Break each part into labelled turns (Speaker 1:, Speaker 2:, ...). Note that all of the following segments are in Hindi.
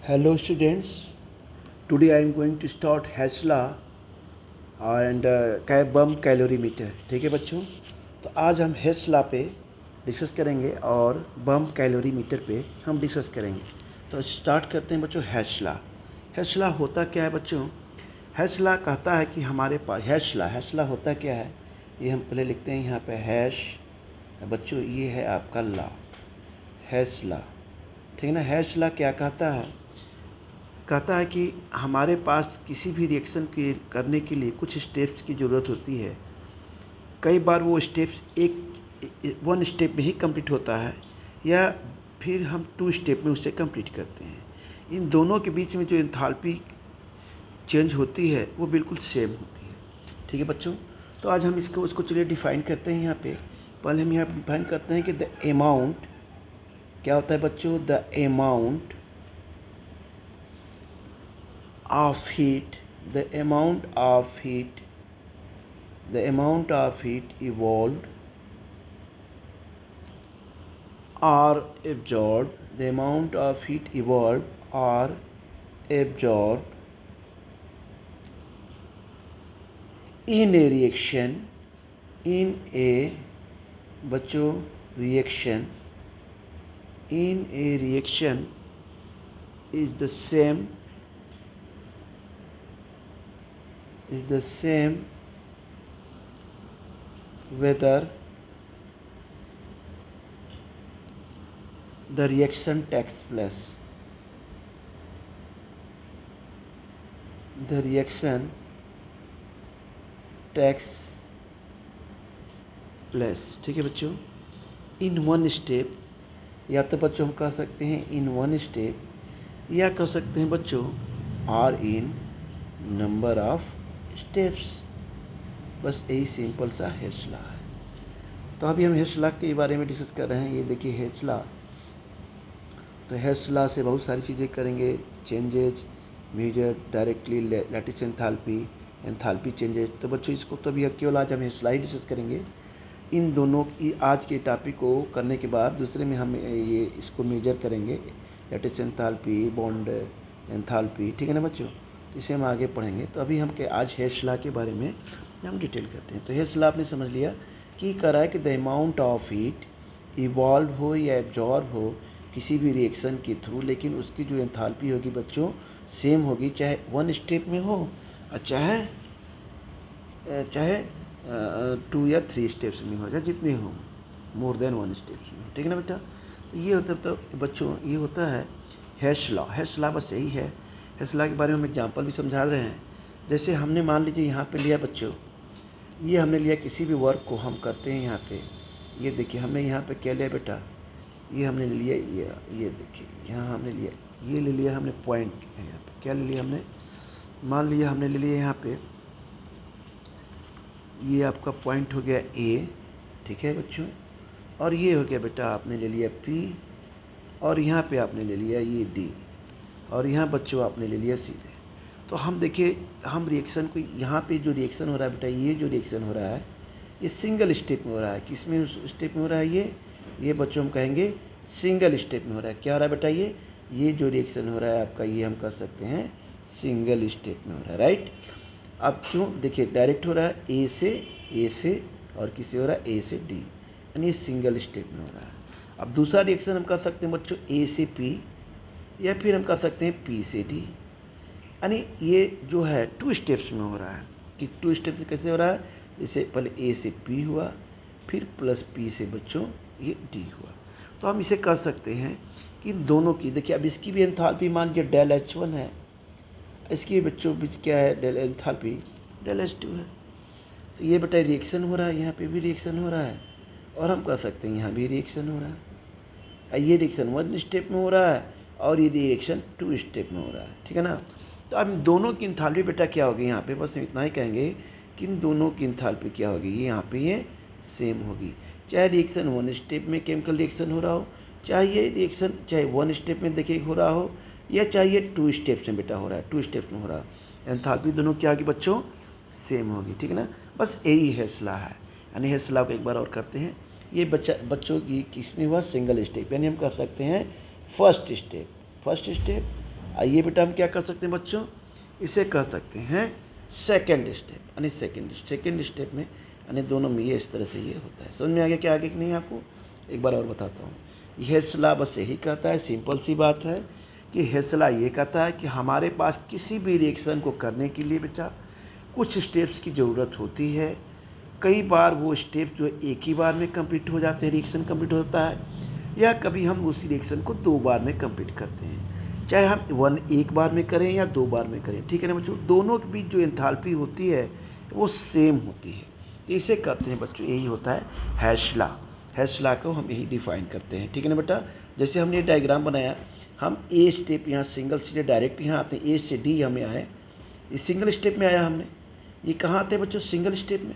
Speaker 1: Hello students, today I am going to start HESLA and bomb calorimeter. ठीक है बच्चों, तो आज हम HESLA पे डिस्कस करेंगे और बम कैलोरीमीटर पे हम डिस्कस करेंगे। तो स्टार्ट करते हैं बच्चों। HESLA होता क्या है बच्चों? HESLA कहता है कि हमारे पास HESLA होता क्या है, ये हम पहले लिखते हैं यहाँ पे हैश बच्चों, ये है आपका ला HESLA। ठीक है ना। HESLA क्या कहता है कि हमारे पास किसी भी रिएक्शन के करने के लिए कुछ स्टेप्स की ज़रूरत होती है। कई बार वो स्टेप्स वन स्टेप में ही कंप्लीट होता है या फिर हम 2 स्टेप में उसे कंप्लीट करते हैं। इन दोनों के बीच में जो एंथैल्पी चेंज होती है वो बिल्कुल सेम होती है। ठीक है बच्चों, तो आज हम उसको चलिए डिफ़ाइन करते हैं। यहाँ पे पहले हम यहाँ डिफ़ाइन करते हैं कि द अमाउंट क्या होता है बच्चों। The amount of heat, the amount of heat evolved or absorbed, the amount of heat evolved or absorbed in a reaction, in a बच्चों reaction, in a reaction is the same whether the reaction takes place. The reaction takes place। ठीक है बच्चों, इन वन स्टेप, या तो बच्चों हम कह सकते हैं इन वन स्टेप, या कह सकते हैं बच्चों are in number of steps. बस यही सिंपल सा HESLA है। तो अभी हम HESLA के बारे में डिस्कस कर रहे हैं। ये देखिए HESLA, तो HESLA से बहुत सारी चीज़ें करेंगे। Changes major directly lattice enthalpy changes. तो बच्चों इसको तो अभी केवल आज हम HESLA ही डिस्कस करेंगे। इन दोनों की आज के टॉपिक को करने के बाद दूसरे में हम ये इसको मेजर करेंगे, लैटिस एंथैल्पी, बॉन्ड एंथैल्पी। ठीक है ना बच्चों, इसे हम आगे पढ़ेंगे। तो अभी हम आज HESLA के बारे में हम डिटेल करते हैं। तो HESLA आपने समझ लिया कि कह रहा है कि the amount of heat evolve हो या एब्जॉर्ब हो किसी भी रिएक्शन के थ्रू, लेकिन उसकी जो एंथैल्पी होगी बच्चों सेम होगी, चाहे वन स्टेप में हो और चाहे 2 या 3 स्टेप्स में हो, चाहे जितने हो, मोर देन वन स्टेप्स में। ठीक है ना बेटा। तो ये होता तो बच्चों ये होता है HESLA बस यही है। HESLA के बारे में हम एग्जाम्पल भी समझा रहे हैं। जैसे हमने मान लीजिए यहाँ पे लिया बच्चों, ये हमने लिया किसी भी वर्क को हम करते हैं यहाँ पे। ये देखिए हमने यहाँ पे क्या लिया बेटा, ये हमने ले लिया, ये देखिए यहाँ हमने लिया, ये ले लिया हमने पॉइंट। यहाँ पे क्या ले लिया हमने, मान लिया हमने ले लिया यहाँ पे, ये आपका पॉइंट हो गया A। ठीक है बच्चों, और ये हो गया बेटा आपने ले लिया P, और यहाँ पे आपने ले लिया ये D, और यहाँ बच्चों आपने ले लिया C। तो हम देखिए हम रिएक्शन को, यहाँ पे जो रिएक्शन हो रहा है बेटा, ये जो रिएक्शन हो रहा है ये सिंगल स्टेप में हो रहा है। किस में स्टेप में हो रहा है ये बच्चों हम कहेंगे सिंगल स्टेप में हो रहा है। क्या हो रहा है बेटा, ये जो रिएक्शन हो रहा है आपका, ये हम कह सकते हैं सिंगल स्टेप में हो रहा है, राइट। अब क्यों, देखिए डायरेक्ट हो रहा है ए से और किसी हो रहा है A से D, यानी सिंगल स्टेप में हो रहा है। अब दूसरा रिएक्शन हम कर सकते हैं बच्चों A से P, या फिर हम कर सकते हैं P से D, यानी ये जो है 2 स्टेप्स में हो रहा है। कि 2 स्टेप्स कैसे हो रहा है, जैसे पहले A से P हुआ, फिर प्लस P से बच्चों ये D हुआ। तो हम इसे कह सकते हैं कि दोनों की, देखिए अब इसकी भी एंथैल्पी मान लीजिए डेल H1 है, इसकी बच्चों बीच क्या है डेल एंथैल्पी डेल H2 है। तो ये बेटा रिएक्शन हो रहा है, यहाँ पे भी रिएक्शन हो रहा है, और हम कह सकते हैं यहाँ भी रिएक्शन हो रहा है। ये रिएक्शन 1 स्टेप में हो रहा है और ये रिएक्शन 2 स्टेप में हो रहा है। ठीक है ना। तो अब दोनों की एंथैल्पी बेटा क्या होगी, यहाँ पे बस इतना ही कहेंगे कि इन दोनों की एंथैल्पी क्या होगी, ये यहाँ पे ये सेम होगी। चाहे रिएक्शन 1 स्टेप में केमिकल रिएक्शन हो रहा हो, चाहे ये रिएक्शन चाहे 1 स्टेप में देखिए हो रहा हो, या चाहिए 2 स्टेप्स में बेटा हो रहा है, 2 स्टेप्स में हो रहा है। एंथैल्पी दोनों क्या होगी बच्चों, सेम होगी। ठीक है ना, बस यही HESLA है। यानी HESLA को एक बार और करते हैं। ये बच्चों की किस में हुआ, सिंगल स्टेप, यानी हम कह सकते हैं फर्स्ट स्टेप आइए बेटा हम क्या कर सकते हैं बच्चों, इसे कह सकते हैं सेकेंड स्टेप, यानी सेकेंड स्टेप में यानी दोनों में ये इस तरह से ये होता है। समझ में आ गया क्या आगे कि नहीं आपको? एक बार और बताता हूँ। हेसला बस यही कहता है, सिंपल सी बात है कि हेसला ये कहता है कि हमारे पास किसी भी रिएक्शन को करने के लिए बेटा कुछ स्टेप्स की ज़रूरत होती है। कई बार वो स्टेप जो एक ही बार में कंप्लीट हो जाते हैं, रिएक्शन कंप्लीट होता है, या कभी हम उसी रिएक्शन को 2 बार में कंप्लीट करते हैं, चाहे हम एक बार में करें या 2 बार में करें। ठीक है ना बच्चों? दोनों के बीच जो एंथैल्पी होती है वो सेम होती है, तो इसे कहते हैं बच्चों, यही होता है हेसला को हम यही डिफाइन करते हैं। ठीक है ना बेटा? जैसे हमने डायग्राम बनाया, हम ए स्टेप यहाँ सिंगल से डायरेक्ट यहाँ आते हैं, ए से डी हमें आए, ये सिंगल स्टेप में आया हमने। ये कहाँ आते हैं बच्चों? सिंगल स्टेप में,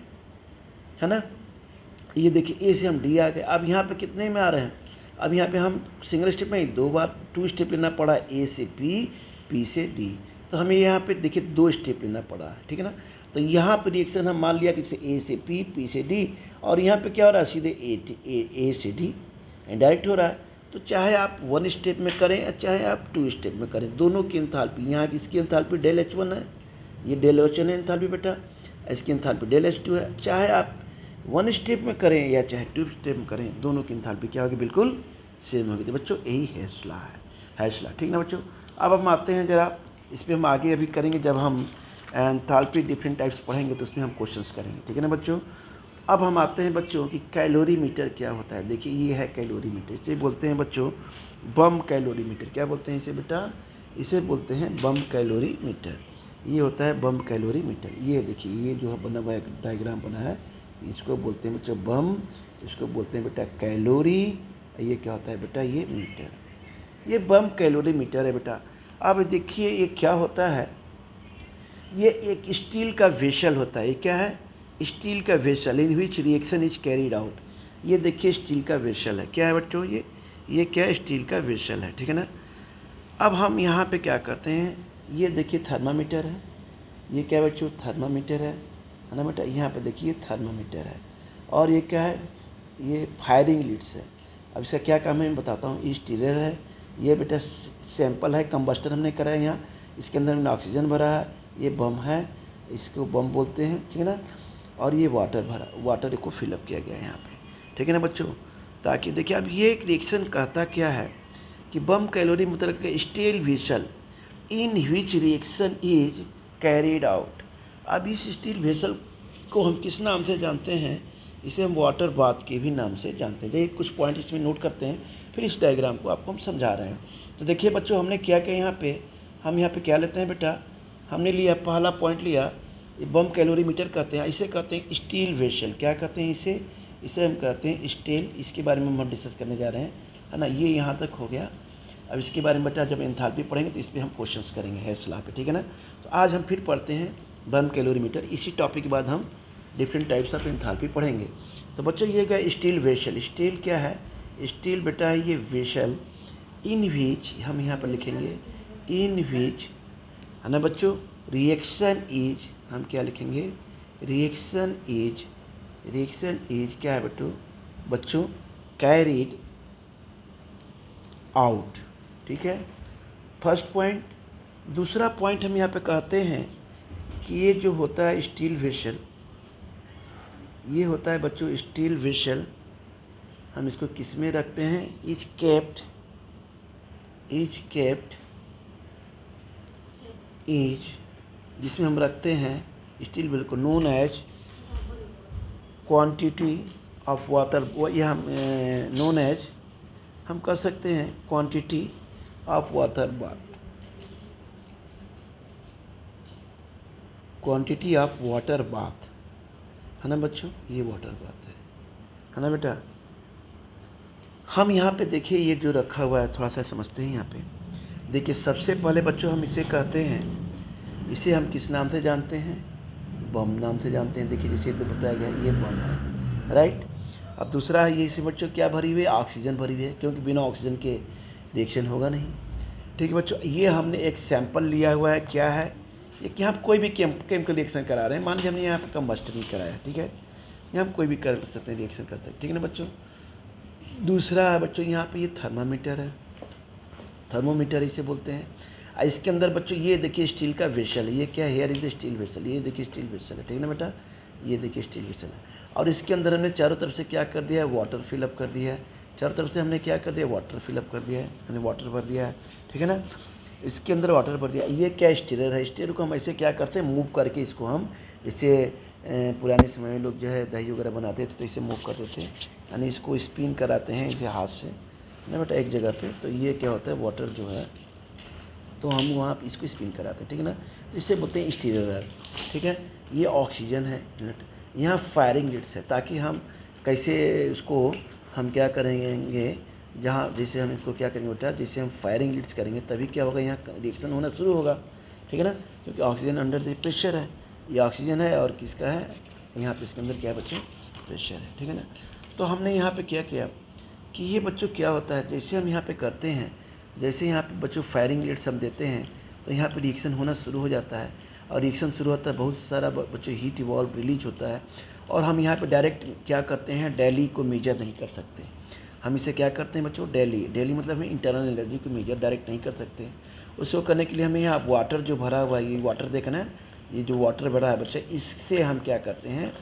Speaker 1: है ना? ये देखिए ए से हम डी आ गए। अब यहाँ पे कितने में आ रहे हैं? अब यहाँ पे हम सिंगल स्टेप में 2 बार 2 स्टेप लेना पड़ा, ए से पी, पी से डी, तो हमें यहाँ पे देखिए 2 स्टेप लेना पड़ा है। ठीक है ना? तो यहाँ पे रिएक्शन हम मान लिया कि जैसे ए से पी, पी से डी, और यहाँ पे क्या हो रहा है? सीधे ए से डी डायरेक्ट हो रहा है। तो चाहे आप 1 स्टेप में करें या चाहे आप 2 स्टेप में करें, दोनों की एंथैल्पी, यहाँ किसकी एंथैल्पी डेल H1 है, ये डेल H1 है एंथैल्पी बेटा, इसकी एंथैल्पी डेल H2 है। चाहे आप 1 स्टेप में करें या चाहे 2 स्टेप में करें, दोनों की एंथैल्पी क्या होगी? बिल्कुल सेम होगी। तो बच्चों यही हेसला। ठीक ना बच्चों? अब हम आते हैं जरा इस पर, हम आगे अभी करेंगे जब हम एंथैल्पी डिफरेंट टाइप्स पढ़ेंगे तो उसमें हम क्वेश्चंस करेंगे। ठीक है ना बच्चों? अब हम आते हैं बच्चों कि कैलोरीमीटर क्या होता है। देखिए ये है कैलोरीमीटर, इसे बोलते हैं बच्चों बम कैलोरीमीटर। क्या बोलते हैं इसे बेटा? इसे बोलते हैं बम कैलोरीमीटर। ये होता है बम कैलोरीमीटर। ये देखिए ये जो बना हुआ डायग्राम बना है, इसको बोलते हैं बच्चों बम, इसको बोलते हैं बेटा कैलोरी। ये क्या होता है बेटा? ये मीटर, ये बम कैलोरीमीटर है बेटा। अब देखिए ये क्या होता है, ये एक स्टील का वेसल होता है। ये क्या है? स्टील का vessel in which reaction is carried out. ये देखिए स्टील का वेसल है। क्या है बच्चों? ये क्या है? स्टील का वेसल है। ठीक है ना? अब हम यहाँ पे क्या करते हैं, ये देखिए थर्मामीटर है। ये क्या है बच्चों? थर्मामीटर है ना बेटा? यहाँ पे देखिए थर्मामीटर है, और ये क्या है? ये फायरिंग लीड्स है। अब इसका क्या काम है मैं बताता हूँ। ये स्टीलर है, ये बेटा सैंपल है, कंबस्टर हमने करा है यहाँ, इसके अंदर हमने ऑक्सीजन भरा है, ये बम है, इसको बम बोलते हैं। ठीक है ना? और ये वाटर भरा, वाटर को फिलअप किया गया है यहाँ पे। ठीक है ना बच्चों? ताकि देखिए अब ये एक रिएक्शन कहता क्या है कि बम कैलोरी मतलब steel vessel in which reaction is carried out. अब इस स्टील वेसल को हम किस नाम से जानते हैं? इसे हम वाटर बाथ के भी नाम से जानते हैं। देखिए कुछ पॉइंट इसमें नोट करते हैं, फिर इस डायग्राम को आपको हम समझा रहे हैं। तो देखिए बच्चों हमने क्या किया यहाँ पे, हम यहाँ पे क्या लेते हैं बेटा? हमने लिया पहला पॉइंट लिया, ये बम कैलोरीमीटर कहते हैं। इसे कहते हैं स्टील वेसल। क्या कहते हैं इसे हम कहते हैं स्टील। इसके बारे में हम डिस्कस करने जा रहे हैं, है ना? ये यहाँ तक हो गया। अब इसके बारे में बेटा जब एंथैल्पी पढ़ेंगे तो इस पर हम क्वेश्चंस करेंगे हेसला पे। ठीक है ना? तो आज हम फिर पढ़ते हैं बम कैलोरीमीटर। इसी टॉपिक के बाद हम डिफरेंट टाइप्स ऑफ एंथैल्पी पढ़ेंगे। तो बच्चों ये गया स्टील वेसल। स्टील क्या है? स्टील बेटा है ये वेसल इन विच, हम यहाँ पर लिखेंगे इन विच, है ना बच्चों? रिएक्शन इज, हम क्या लिखेंगे? रिएक्शन इज क्या है बच्चों? Carried out. ठीक है, फर्स्ट पॉइंट। दूसरा पॉइंट हम यहाँ पे कहते हैं कि ये जो होता है स्टील वेसल, ये होता है बच्चों स्टील वेसल, हम इसको किस में रखते हैं? इज केप्ट इज, जिसमें हम रखते हैं स्टील वेसल को known as quantity of water, ये हम नोन एज हम कर सकते हैं quantity of water bath, quantity of water bath, है ना बच्चों? ये वाटर बाथ है ना बेटा? हम यहाँ पे देखिए ये जो रखा हुआ है थोड़ा सा समझते हैं। यहाँ पे देखिए सबसे पहले बच्चों हम इसे कहते हैं, इसे हम किस नाम से जानते हैं? बम नाम से जानते हैं। देखिए जैसे तो बताया गया ये बम है, राइट? अब दूसरा है ये इसे बच्चों क्या भरी हुई है? ऑक्सीजन भरी हुई है, क्योंकि बिना ऑक्सीजन के रिएक्शन होगा नहीं। ठीक है बच्चों, ये हमने एक सैंपल लिया हुआ है। क्या है? एक यहाँ कोई भी केमिकल रिएक्शन करा रहे हैं, मान लीजिए हमने यहाँ पे कंबस्ट नहीं कराया। ठीक है, यहाँ हम कोई भी कर सकते हैं, रिएक्शन कर सकते हैं। ठीक है ना बच्चों? दूसरा है बच्चों यहाँ पे ये थर्मामीटर है, थर्मोमीटर इसे बोलते हैं। इसके अंदर बच्चों ये देखिए स्टील का वेसल, ये क्या है, हेयर इज स्टील वेसल, ये देखिए स्टील वेसल है, ठीक है ना बेटा, ये देखिए स्टील वेसल है। और इसके अंदर हमने चारों तरफ से क्या कर दिया है, वाटर फिलअप कर दिया है, चारों तरफ से हमने क्या कर दिया, वाटर फिलअप कर दिया है, हमने वाटर भर दिया है, ठीक है ना। इसके अंदर वाटर भर दिया। ये क्या स्टीयर है, स्टीयर को हम ऐसे क्या करते हैं, मूव करके इसको हम, जैसे पुराने समय में लोग जो है दही वगैरह बनाते थे तो इसे मूव करते थे, यानी इसको स्पिन कराते हैं इसे हाथ से ना बेटा एक जगह पे। तो ये क्या होता है, वाटर जो है तो हम वहाँ इसको स्पिन कराते हैं, ठीक है ना। तो इसे बोलते हैं स्टीयर, ठीक है। ये ऑक्सीजन है, यहाँ फायरिंग लिड्स है, ताकि हम कैसे उसको हम क्या करेंगे, जहाँ जैसे हम इसको क्या करेंगे बेटा, जैसे हम फायरिंग लिड्स करेंगे तभी क्या होगा, यहाँ रिएक्शन होना शुरू होगा, ठीक है ना, क्योंकि ऑक्सीजन अंडर द प्रेशर है। ये ऑक्सीजन है और किसका है, यहाँ पे इसके अंदर क्या है बच्चों, प्रेशर है, ठीक है ना। तो हमने यहाँ पे क्या किया कि ये बच्चों क्या होता है, जैसे हम यहाँ पे करते हैं, जैसे यहाँ पे बच्चों फायरिंग रेट्स हम देते हैं तो यहाँ पे रिएक्शन होना शुरू हो जाता है, और रिएक्शन शुरू होता है, बहुत सारा बच्चों हीट इवॉल्व रिलीज होता है। और हम यहाँ पे डायरेक्ट क्या करते हैं, डेली को मेजर नहीं कर सकते, हम इसे क्या करते हैं बच्चों, डेली मतलब हम इंटरनल एनर्जी को मेजर डायरेक्ट नहीं कर सकते। उसको करने के लिए हमें यहाँ वाटर जो भरा हुआ है, ये वाटर देखना है, ये जो वाटर भरा है बच्चे, इससे हम क्या करते हैं,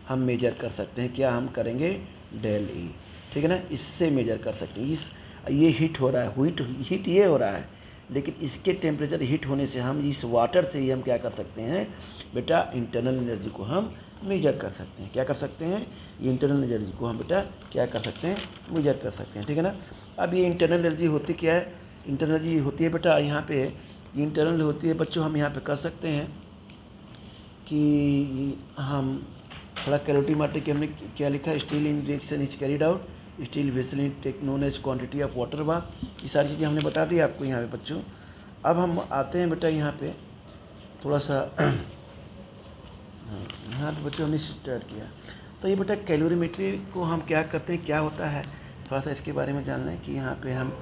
Speaker 1: हम मेजर कर सकते हैं, क्या हम करेंगे, डेली, ठीक है ना, इससे मेजर कर सकते हैं। ये हीट हो रहा है, हीट ये हो रहा है, लेकिन इसके टेम्परेचर हीट होने से हम इस वाटर से ही हम क्या कर सकते हैं बेटा, इंटरनल एनर्जी को हम मेजर कर सकते हैं। क्या कर सकते हैं, ये इंटरनल एनर्जी को हम बेटा क्या कर सकते हैं, मेजर कर सकते हैं, ठीक है ना। अब ये इंटरनल एनर्जी होती क्या है, इंटरनल एनर्जी होती है बेटा यहाँ पे, इंटरनल होती है बच्चों, हम यहाँ पे कर सकते हैं कि हम थोड़ा कैलोरीमेट्रिक हमने क्या लिखा, steel in reaction is carried out, steel vessel in take known as quantity of water bath, ये सारी चीज़ें हमने बता दी आपको यहाँ पे बच्चों। अब हम आते हैं बेटा यहाँ पे थोड़ा सा यहाँ पे बच्चों हमने स्टार्ट किया, तो ये बेटा कैलोरीमेट्री को हम क्या करते हैं, क्या होता है, थोड़ा सा इसके बारे में जानना है कि यहाँ पे हम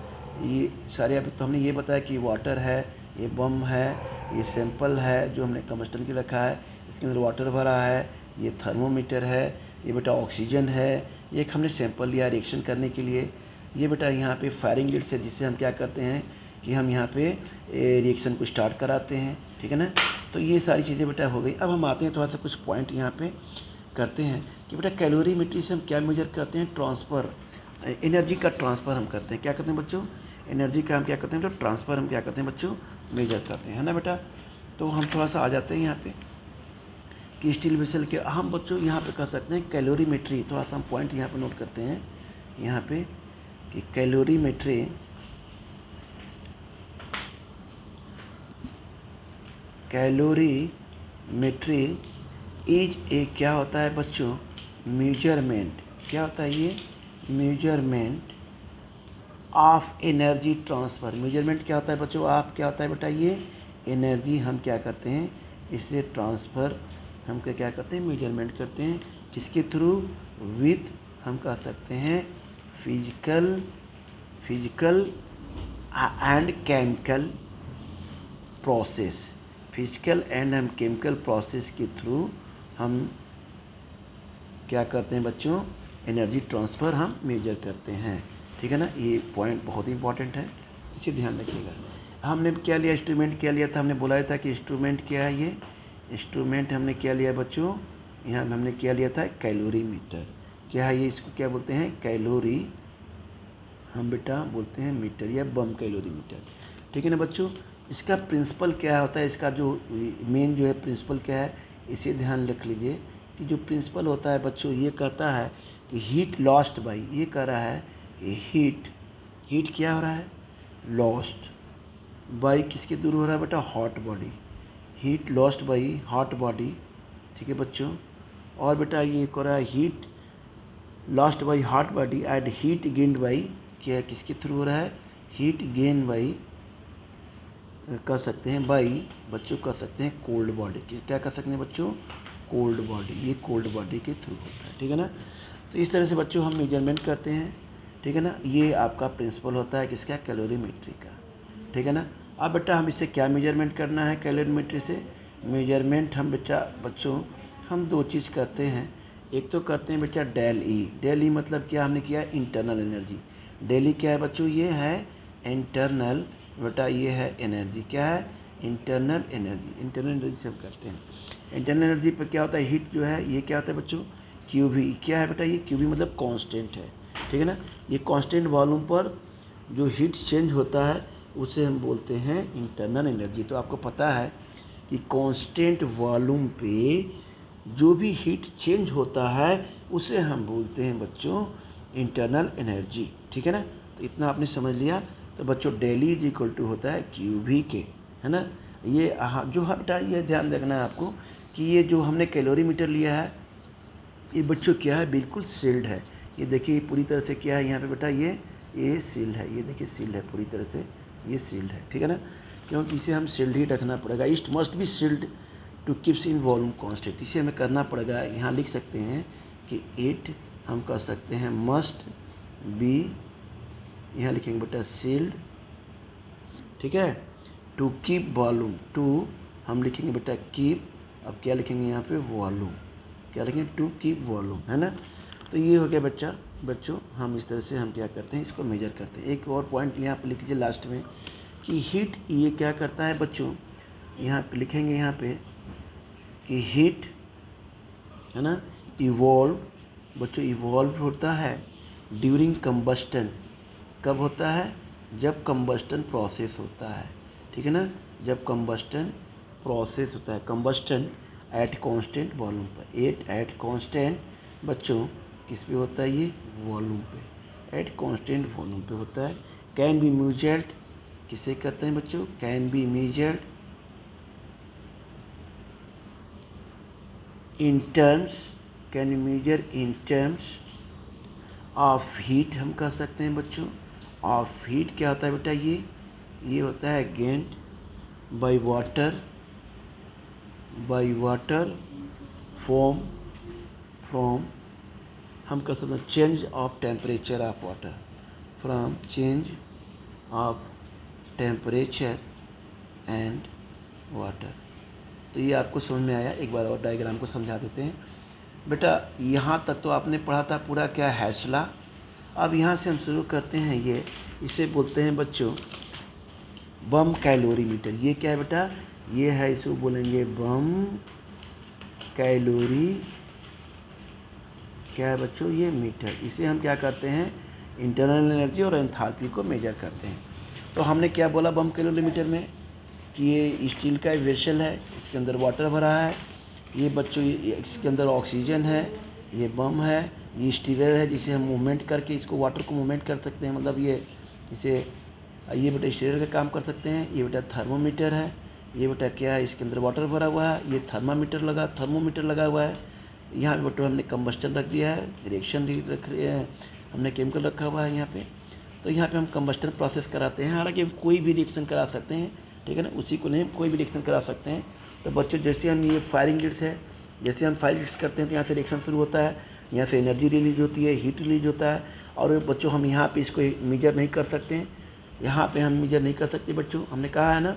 Speaker 1: ये सारे, अभी तो हमने ये बताया कि वाटर है, ये बम है, ये सैंपल है जो हमने कम्बस्टन के रखा है, इसके अंदर वाटर भरा है, ये थर्मोमीटर है, ये बेटा ऑक्सीजन है, ये एक हमने सैंपल लिया रिएक्शन करने के लिए, ये बेटा यहाँ पे फायरिंग लिड्स है जिससे हम क्या करते हैं कि हम यहाँ पे रिएक्शन को स्टार्ट कराते हैं, ठीक है ना। तो ये सारी चीज़ें बेटा हो गई। अब हम आते हैं थोड़ा सा कुछ पॉइंट यहाँ पे करते हैं कि बेटा कैलोरीमेट्री से हम क्या मेजर करते हैं, ट्रांसफ़र, एनर्जी का ट्रांसफ़र हम करते हैं, क्या करते हैं बच्चों, एनर्जी का हम क्या करते हैं बेटा, ट्रांसफ़र हम क्या करते हैं बच्चों, मेजर करते हैं, है ना बेटा। तो हम थोड़ा सा आ जाते हैं यहाँ पे कि स्टील वेसल के हम बच्चों यहाँ पे कर सकते हैं कैलोरीमेट्री, थोड़ा सा हम पॉइंट यहाँ पे नोट करते हैं यहाँ पे कि कैलोरीमेट्री इज ए क्या होता है बच्चों, मेजरमेंट, क्या होता है ये, measurement of energy transfer, measurement क्या होता है बच्चों, आप क्या होता है बेटा, ये एनर्जी हम क्या करते हैं, इससे ट्रांसफ़र हम क्या करते हैं, मेजरमेंट करते हैं, किसके थ्रू, विथ हम कह सकते हैं physical and chemical process, physical and हम केमिकल प्रोसेस के थ्रू हम क्या करते हैं बच्चों, एनर्जी ट्रांसफ़र हम मेजर करते हैं, ठीक है ना। ये पॉइंट बहुत ही इंपॉर्टेंट है, इसे ध्यान रखिएगा। हमने क्या लिया, इंस्ट्रूमेंट क्या लिया था, हमने बोला था कि इंस्ट्रूमेंट क्या है, ये इंस्ट्रूमेंट हमने क्या लिया बच्चों, यहाँ हमने क्या लिया था, कैलोरीमीटर, क्या है ये, इसको क्या बोलते हैं, कैलोरी, हम बेटा बोलते हैं मीटर या बम कैलोरीमीटर, ठीक है ना बच्चों। इसका प्रिंसिपल क्या होता है, इसका जो मेन जो है प्रिंसिपल क्या है, इसे ध्यान रख लीजिए कि जो प्रिंसिपल होता है बच्चों, ये कहता है कि हीट लॉस्ट बाई, ये कह रहा है कि हीट क्या हो रहा है, लॉस्ट बाई किसके दूर हो रहा है बेटा, hot body, heat lost by hot body, ठीक है बच्चों। और बेटा ये कह रहा है heat lost by hot body and heat gained by, क्या किसके थ्रू हो रहा है, हीट गेन बाई, कह सकते हैं बाई बच्चों, कह सकते हैं कोल्ड बॉडी, क्या कह सकते हैं बच्चों, कोल्ड बॉडी, ये कोल्ड बॉडी के थ्रू होता है, ठीक है ना। तो इस तरह से बच्चों हम मेजरमेंट करते हैं, ठीक है ना। ये आपका प्रिंसिपल होता है किसका, कैलोरीमेट्री का, ठीक है ना। अब बेटा हम इससे क्या मेजरमेंट करना है, कैलोरीमेट्री से मेजरमेंट हम बेटा बच्चों हम दो चीज़ करते हैं, एक तो करते हैं बेटा डेल ई मतलब क्या हमने किया, इंटरनल एनर्जी, डेली क्या है बच्चों, ये है इंटरनल बेटा ये है एनर्जी, क्या है, इंटरनल एनर्जी। इंटरनल एनर्जी से हम करते हैं। इंटरनल एनर्जी पर क्या होता है, हीट जो है ये क्या होता है बच्चों, क्यूबी। क्या है बेटा ये, क्यूबी मतलब कांस्टेंट है, ठीक है ना। ये कांस्टेंट वॉल्यूम पर जो हीट चेंज होता है उसे हम बोलते हैं इंटरनल एनर्जी। तो आपको पता है कि कांस्टेंट वॉल्यूम पे जो भी हीट चेंज होता है उसे हम बोलते हैं बच्चों इंटरनल एनर्जी, ठीक है ना। तो इतना आपने समझ लिया। तो बच्चों डेली इज इक्वल टू होता है क्यूबी के, है ना। ये हाँ जो है बेटा ये ध्यान रखना है आपको कि ये जो हमने कैलोरीमीटर लिया है ये बच्चों क्या है, बिल्कुल सील्ड है। ये देखिए पूरी तरह से क्या है यहाँ पे बेटा, ये सील्ड है, ये देखिए सील्ड है पूरी तरह से, ये सील्ड है, ठीक है ना। क्योंकि इसे हम सील्ड ही रखना पड़ेगा। It must be sealed to keeps in volume constant. इसे हमें करना पड़ेगा। यहाँ लिख सकते हैं कि इट हम कर सकते हैं मस्ट बी, यहाँ लिखेंगे बेटा सील्ड, ठीक है, टू कीप वॉल्यूम, टू हम लिखेंगे बेटा कीप, अब क्या लिखेंगे यहाँ पे वॉल्यूम, क्या लिखेंगे, टू कीप वॉल्यूम, है ना। तो ये हो गया बच्चों हम इस तरह से हम क्या करते हैं, इसको मेजर करते हैं। एक और पॉइंट यहाँ पे लिख लीजिए लास्ट में कि हीट ये क्या करता है बच्चों, यहाँ पे लिखेंगे यहाँ पे कि हीट, है ना, इवॉल्व, बच्चों इवॉल्व होता है ड्यूरिंग कंबस्टन। कब होता है, जब कंबस्टन प्रोसेस होता है, ठीक है ना, जब कंबस्टन प्रोसेस होता है, कंबस्टन एट कांस्टेंट वॉल्यूम पर, एट कांस्टेंट बच्चों किस पे होता है, ये वॉल्यूम पे, एट कांस्टेंट वॉल्यूम पे होता है। कैन बी मेजर्ड, किसे कहते हैं बच्चों, can be measured in terms, can be measure in terms of heat, हम कह सकते हैं बच्चों ऑफ हीट। क्या होता है बेटा, ये होता है गेंट बाय वाटर फ्रॉम हम कह सकते हैं change of temperature of water, from change of temperature and water. तो ये आपको समझ में आया। एक बार और डायग्राम को समझा देते हैं बेटा। यहाँ तक तो आपने पढ़ा था पूरा क्या हैशला। अब यहाँ से हम शुरू करते हैं, ये इसे बोलते हैं बच्चों बम कैलोरीमीटर। ये क्या है बेटा, ये है, इसको बोलेंगे बम कैलोरी, क्या है बच्चों, ये मीटर। इसे हम क्या करते हैं, इंटरनल एनर्जी और एंथैल्पी को मेजर करते हैं। तो हमने क्या बोला बम कैलोरीमीटर में कि ये स्टील का वेसल है, इसके अंदर वाटर भरा है, ये बच्चों इसके अंदर ऑक्सीजन है, ये बम है, ये स्टीलर है जिसे हम मूवमेंट करके इसको वाटर को मूवमेंट कर सकते हैं, मतलब ये इसे ये बेटा स्टीलर का काम कर सकते हैं। ये बेटा थर्मोमीटर है, ये बेटा क्या है, इसके अंदर वाटर भरा हुआ है, ये थर्मोमीटर लगा हुआ है। यहाँ पे बेटा हमने कंबस्टन रख दिया है, रिएक्शन रख रहे हैं, हमने केमिकल रखा हुआ है यहाँ पे। तो यहाँ पे हम कंबस्टन प्रोसेस कराते हैं। हालांकि हम कोई भी रिएक्शन करा सकते हैं, ठीक है ना, उसी को नहीं, हम कोई भी रिएक्शन करा सकते हैं। तो बच्चों जैसे हम ये फायरिंग लीड्स है, जैसे हम फायर लीड्स करते हैं तो यहाँ से रिएक्शन शुरू होता है, यहाँ से एनर्जी रिलीज होती है, हीट रिलीज होता है। और बच्चों हम यहाँ पे इसको मेजर नहीं कर सकते हैं, यहाँ पे हम मेजर नहीं कर सकते बच्चों। हमने कहा है ना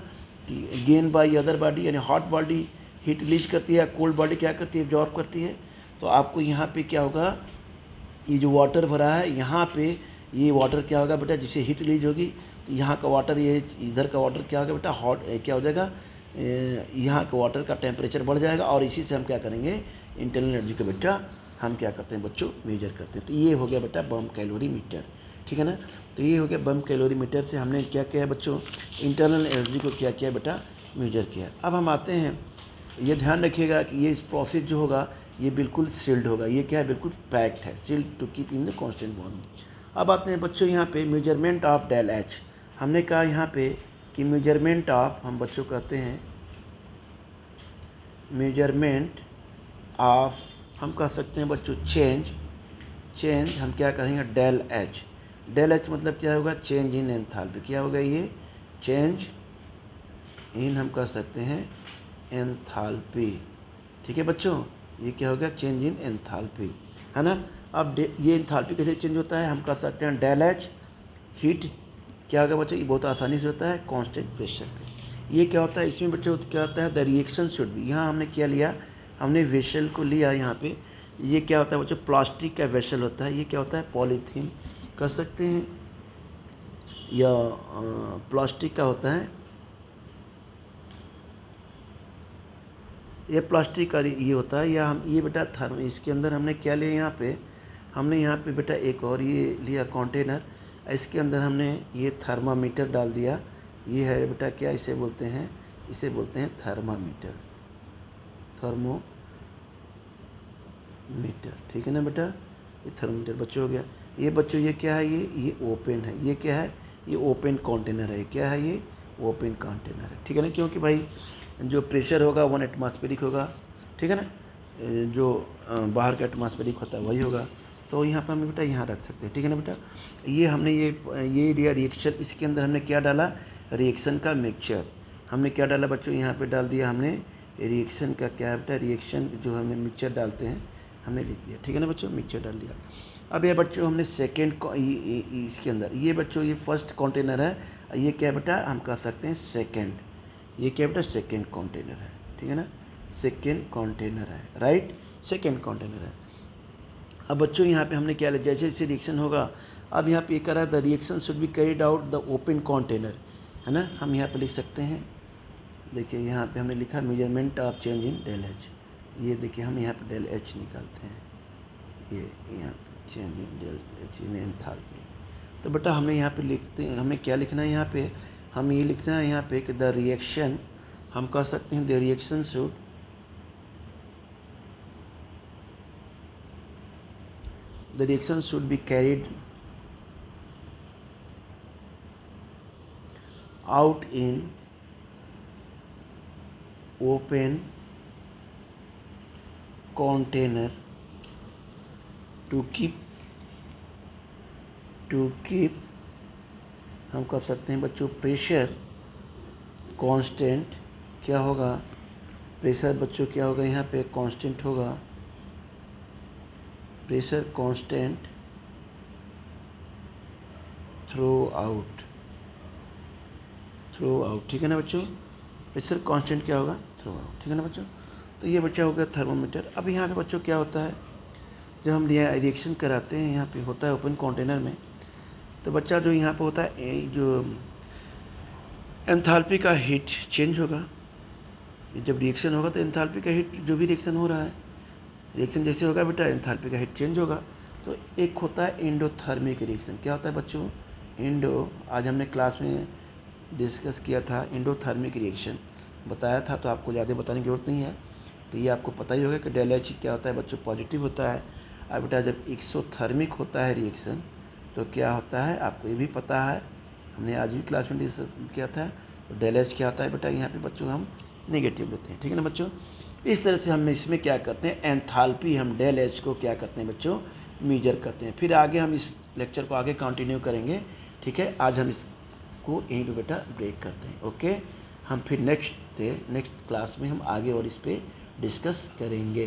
Speaker 1: कि गेन बाई अदर बॉडी, यानी हॉट बॉडी हीट रिलीज करती है, कोल्ड बॉडी क्या करती है, एब्जॉर्ब करती है। तो आपको यहाँ पे क्या होगा, ये जो वाटर भरा है यहाँ पे, ये वाटर क्या होगा बेटा, जिससे हीट रिलीज होगी तो यहाँ का वाटर, ये इधर का वाटर क्या होगा बेटा, हॉट क्या हो जाएगा, यहाँ का वाटर का टेम्परेचर बढ़ जाएगा। और इसी से हम क्या करेंगे, इंटरनल एनर्जी को बेटा हम क्या करते हैं बच्चों, मेजर करते हैं। तो ये हो गया बेटा बम कैलोरीमीटर, ठीक है ना। तो ये हो गया बम कैलोरीमीटर से हमने क्या किया बच्चों, इंटरनल एनर्जी को क्या किया बेटा, मेजर किया। अब हम आते हैं, ये ध्यान रखिएगा कि ये इस प्रोसेस जो होगा ये बिल्कुल सील्ड होगा। ये क्या है, बिल्कुल पैक्ड है, sealed to keep in the constant volume. अब आते हैं बच्चों यहाँ पे मेजरमेंट ऑफ डेल एच। हमने कहा यहाँ पे कि मेजरमेंट ऑफ, हम बच्चों कहते हैं मेजरमेंट ऑफ, हम कह सकते हैं बच्चों चेंज हम क्या कहेंगे, डेल एच मतलब क्या होगा, चेंज इन एंथैल्पी। क्या होगा ये, चेंज इन हम कह सकते हैं एंथैल्पी, ठीक है बच्चों, ये क्या होगा, चेंज इन एंथैल्पी, है ना। अब ये एंथैल्पी कैसे चेंज होता है, हम कह सकते हैं डेल एच हीट क्या होगा बच्चों, ये बहुत आसानी से होता है कांस्टेंट प्रेशर पे। ये क्या होता है, इसमें बच्चों क्या होता है, द रिएक्शन शुड बी, यहाँ हमने क्या लिया, हमने वेसल को लिया यहाँ पे। ये क्या होता है बच्चों, प्लास्टिक का वेसल होता है। ये क्या होता है, पॉलीथीन कह सकते हैं, या प्लास्टिक का होता है, ये प्लास्टिक का ये होता है, या हम ये बेटा थर्म, इसके अंदर हमने क्या लिया यहाँ पे, हमने यहाँ पे बेटा एक और ये लिया कंटेनर, इसके अंदर हमने ये थर्मामीटर डाल दिया। ये है बेटा क्या इसे बोलते हैं, इसे बोलते हैं थर्मामीटर, थर्मोमीटर, ठीक है ना बेटा, ये थर्मोमीटर बच्चों हो गया। ये बच्चों ये क्या है, ये ओपन है, ये क्या है, ये ओपन कंटेनर है, क्या है ये ओपन कंटेनर है, ठीक है ना, क्योंकि भाई जो प्रेशर होगा 1 एटमॉस्फेरिक होगा, ठीक है ना, जो बाहर का एटमॉस्फेरिक होता है वही होगा। तो यहाँ पर हम बेटा यहाँ रख सकते हैं, ठीक है ना बेटा। ये हमने ये रिएक्शन, इसके अंदर हमने क्या डाला, रिएक्शन का मिक्सचर हमने क्या डाला बच्चों, यहाँ पे डाल दिया हमने रिएक्शन का क्या है बेटा, रिएक्शन जो हमने मिक्सचर डालते हैं हमने लिख दिया, ठीक है ना बच्चों, मिक्सचर डाल दिया। अब ये बच्चों हमने सेकेंड इसके अंदर ये बच्चों ये फर्स्ट कंटेनर है, ये क्या है बेटा हम कह सकते हैं सेकेंड, ये क्या बेटा सेकेंड कंटेनर है, ठीक है ना, सेकेंड कंटेनर है, राइट, सेकेंड कंटेनर है। अब बच्चों यहाँ पे हमने क्या लिखा, जैसे जैसे रिएक्शन होगा, अब यहाँ पे ये कह रहा है the reaction should be carried out the open container, है ना, हम यहाँ पे लिख सकते हैं, देखिए यहाँ पे हमने लिखा measurement of change in del H, ये देखिए हम यहाँ पे डेल एच निकालते हैं, ये यहाँ पे change in del H in enthalpy. तो बेटा हमें यहाँ पे लिखते हैं, हमें क्या लिखना है यहाँ पे, हम ये लिखना है यहाँ पे कि द रिएक्शन, हम कह सकते हैं the reaction should be carried out in open container to keep हम कह सकते हैं बच्चों प्रेशर कांस्टेंट, क्या होगा प्रेशर बच्चों क्या होगा यहाँ पे कांस्टेंट होगा, प्रेशर कांस्टेंट थ्रू आउट, ठीक है ना बच्चों, प्रेशर कांस्टेंट क्या होगा थ्रू आउट, ठीक है ना बच्चों। तो ये बच्चा हो गया थर्मोमीटर। अब यहाँ पे बच्चों क्या होता है, जब हम रिएक्शन कराते हैं यहाँ पे होता है ओपन कंटेनर में, तो बच्चा जो यहाँ पे होता है जो एंथैल्पी का हीट चेंज होगा, जब रिएक्शन होगा तो एंथैल्पी का हीट, जो भी रिएक्शन हो रहा है, रिएक्शन जैसे होगा बेटा एंथैल्पी का हीट चेंज होगा। तो एक होता है एंडोथर्मिक रिएक्शन, क्या होता है बच्चों, आज हमने क्लास में डिस्कस किया था एंडोथर्मिक रिएक्शन बताया था, तो आपको ज़्यादा बताने की जरूरत नहीं है, तो ये आपको पता ही होगा कि डेल एच क्या होता है बच्चों, पॉजिटिव होता है। अब बेटा जब एक्सोथर्मिक होता है रिएक्शन तो क्या होता है आपको ये भी पता है, हमने आज भी क्लास में डिस्कस किया था। तो डेल एच क्या होता है बेटा, यहाँ पे बच्चों हम नेगेटिव लेते हैं, ठीक है ना बच्चों। इस तरह से हम इसमें क्या करते हैं, एंथैल्पी हम डेल एच को क्या करते हैं बच्चों, मेजर करते हैं। फिर आगे हम इस लेक्चर को आगे कंटिन्यू करेंगे, ठीक है। आज हम इसको यहीं पे बेटा ब्रेक करते हैं, ओके। हम फिर नेक्स्ट क्लास में हम आगे और इस पर डिस्कस करेंगे।